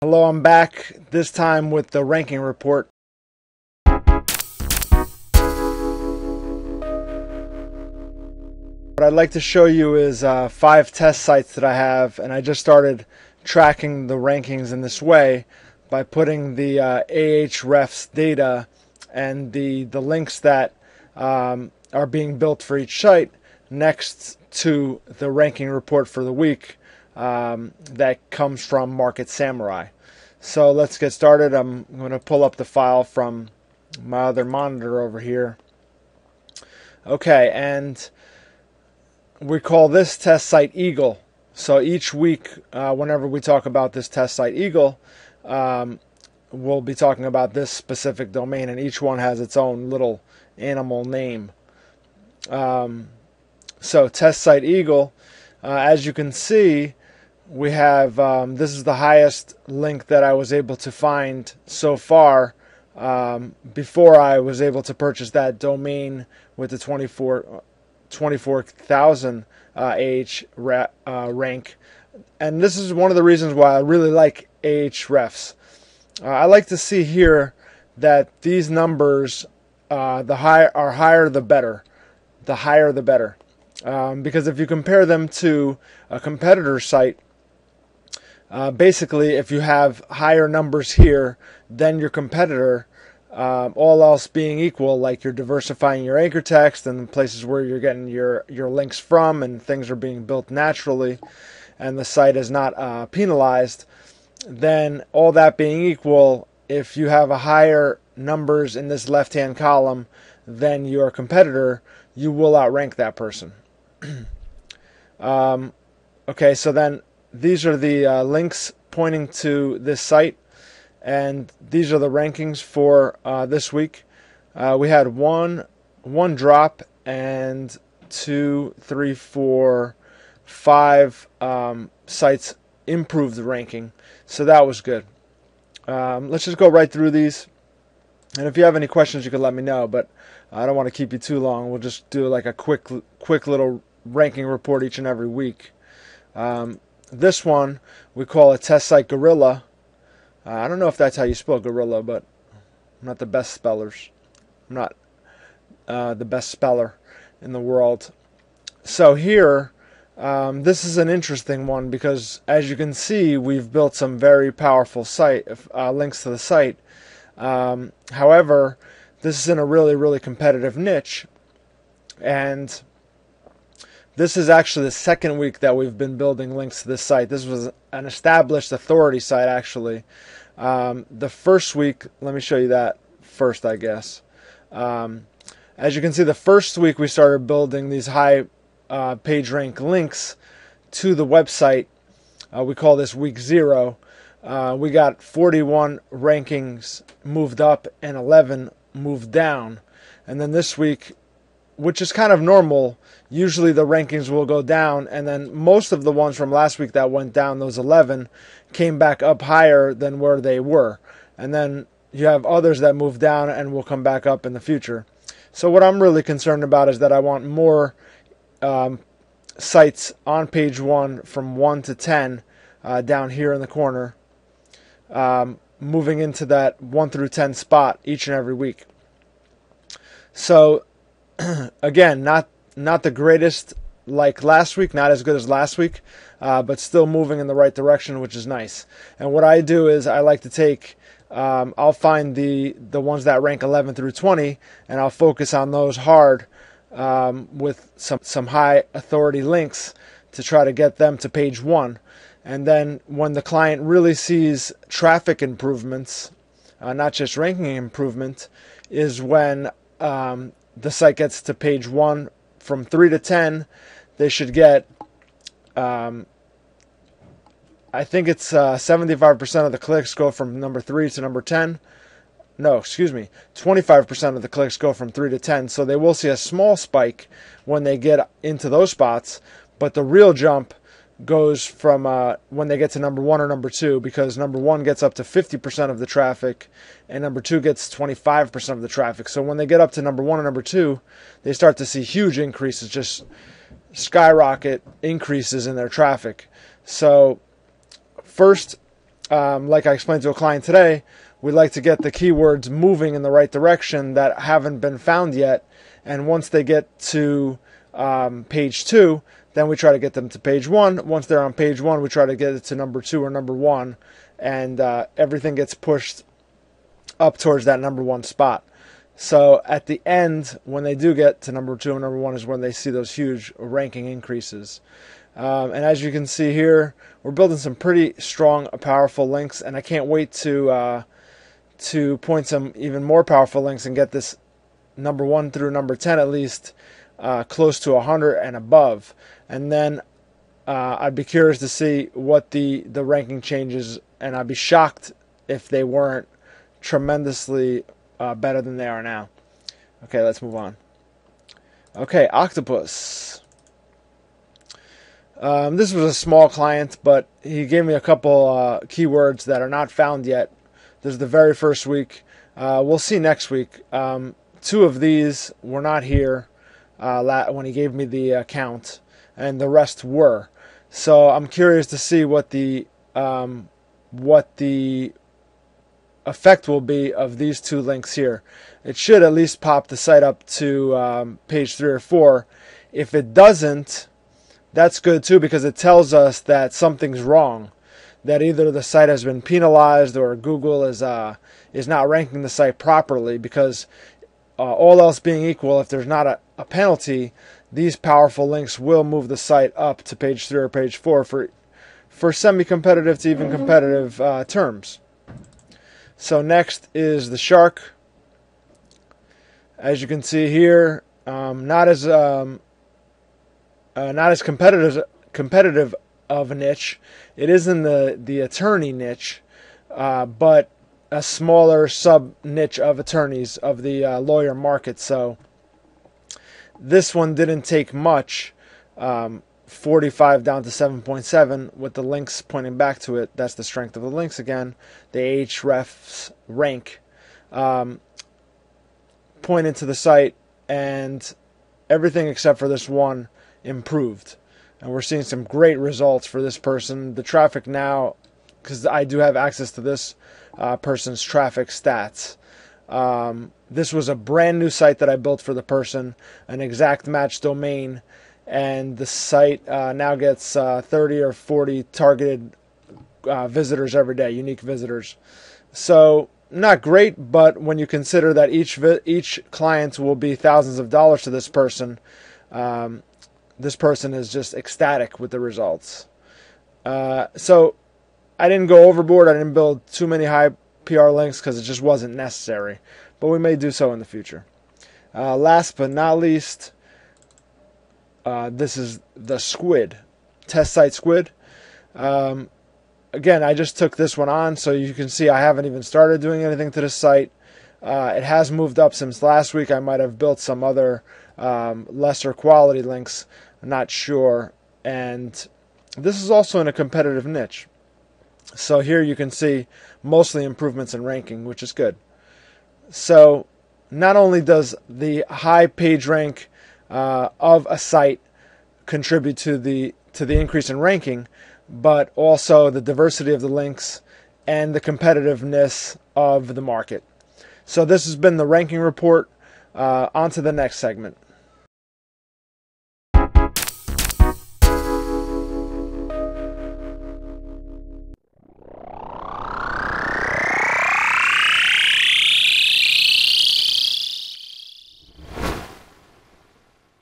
Hello, I'm back, this time with the ranking report. What I'd like to show you is 5 test sites that I have, and I just started tracking the rankings in this way by putting the Ahrefs data and the links that are being built for each site next to the ranking report for the week that comes from Market Samurai. So let's get started. I'm going to pull up the file from my other monitor over here. Okay, and we call this test site Eagle. So each week, whenever we talk about this test site Eagle, we'll be talking about this specific domain, and each one has its own little animal name. So test site Eagle, as you can see, we have this is the highest link that I was able to find so far before I was able to purchase that domain with the 24,000 rank. And this is one of the reasons why I really like Ahrefs. I like to see here that these numbers, are higher the better. The higher the better. Because if you compare them to a competitor site, basically if you have higher numbers here than your competitor, all else being equal, like you're diversifying your anchor text and places where you're getting your links from, and things are being built naturally, and the site is not penalized, then all that being equal, if you have a higher numbers in this left-hand column than your competitor, you will outrank that person. Okay, so then these are the links pointing to this site, and these are the rankings for this week. We had one drop and 2, 3, 4, 5 sites improved the ranking, so that was good. Let's just go right through these, and if you have any questions you can let me know, but I don't want to keep you too long. We'll just do like a quick little ranking report each and every week. This one we call a test site Gorilla. I don't know if that's how you spell gorilla, but I'm not the best spellers. I'm not the best speller in the world. So here, this is an interesting one because, as you can see, we've built some very powerful site links to the site. However, this is in a really competitive niche, and this is actually the second week that we've been building links to this site. This was an established authority site, actually. The first week, let me show you that first, I guess. As you can see, the first week we started building these high page rank links to the website. We call this week 0. We got 41 rankings moved up and 11 moved down. And then this week, which is kind of normal, usually the rankings will go down, and then most of the ones from last week that went down, those 11, came back up higher than where they were. And then you have others that move down and will come back up in the future. So what I'm really concerned about is that I want more sites on page 1 from 1 to 10 down here in the corner, moving into that 1 through 10 spot each and every week. So again, not the greatest like last week, not as good as last week, but still moving in the right direction, which is nice. And what I do is I like to take, I'll find the ones that rank 11 through 20, and I'll focus on those hard with some high authority links to try to get them to page 1. And then when the client really sees traffic improvements, not just ranking improvement, is when the site gets to page 1. From 3 to 10, they should get, I think it's 75% of the clicks go from number 3 to number 10. No, excuse me, 25% of the clicks go from 3 to 10. So they will see a small spike when they get into those spots, but the real jump goes from when they get to number 1 or number 2, because number 1 gets up to 50% of the traffic and number 2 gets 25% of the traffic. So when they get up to number 1 and number 2, they start to see huge increases, just skyrocket increases in their traffic. So first, like I explained to a client today, we like to get the keywords moving in the right direction that haven't been found yet. And once they get to page 2, then we try to get them to page 1. Once they're on page 1, we try to get it to number 2 or number 1. And everything gets pushed up towards that number 1 spot. So at the end, when they do get to number 2 and number 1 is when they see those huge ranking increases. And as you can see here, we're building some pretty strong, powerful links, and I can't wait to point some even more powerful links and get this number 1 through number 10 at least close to 100 and above. And then I'd be curious to see what the ranking changes, and I'd be shocked if they weren't tremendously better than they are now. Okay, let's move on. Okay, Octopus. This was a small client, but he gave me a couple keywords that are not found yet. This is the very first week. We'll see next week. 2 of these were not here when he gave me the account, and the rest were. So I'm curious to see what the effect will be of these 2 links here. It should at least pop the site up to page 3 or 4. If it doesn't, that's good too, because it tells us that something's wrong, that either the site has been penalized or Google is not ranking the site properly. Because all else being equal, if there's not a penalty, these powerful links will move the site up to page 3 or page 4 for semi-competitive to even competitive terms. So next is the Shark. As you can see here, not as competitive of a niche. It is in the attorney niche, but a smaller sub niche of attorneys of the lawyer market. So this one didn't take much, 45 down to 7.7 with the links pointing back to it. That's the strength of the links again. The Ahrefs rank pointed to the site, and everything except for this one improved. And we're seeing some great results for this person. The traffic now, because I do have access to this person's traffic stats. This was a brand new site that I built for the person, an exact match domain, and the site now gets 30 or 40 targeted visitors every day, unique visitors. So not great, but when you consider that each client will be thousands of dollars to this person is just ecstatic with the results. So I didn't go overboard. I didn't build too many high PR links because it just wasn't necessary. But we may do so in the future. Last but not least, this is the Squid, test site Squid. Again, I just took this one on, so you can see I haven't even started doing anything to the site. It has moved up since last week. I might have built some other lesser quality links. I'm not sure. And this is also in a competitive niche. So here you can see mostly improvements in ranking, which is good. So not only does the high page rank of a site contribute to the increase in ranking, but also the diversity of the links and the competitiveness of the market. So this has been the ranking report. On to the next segment.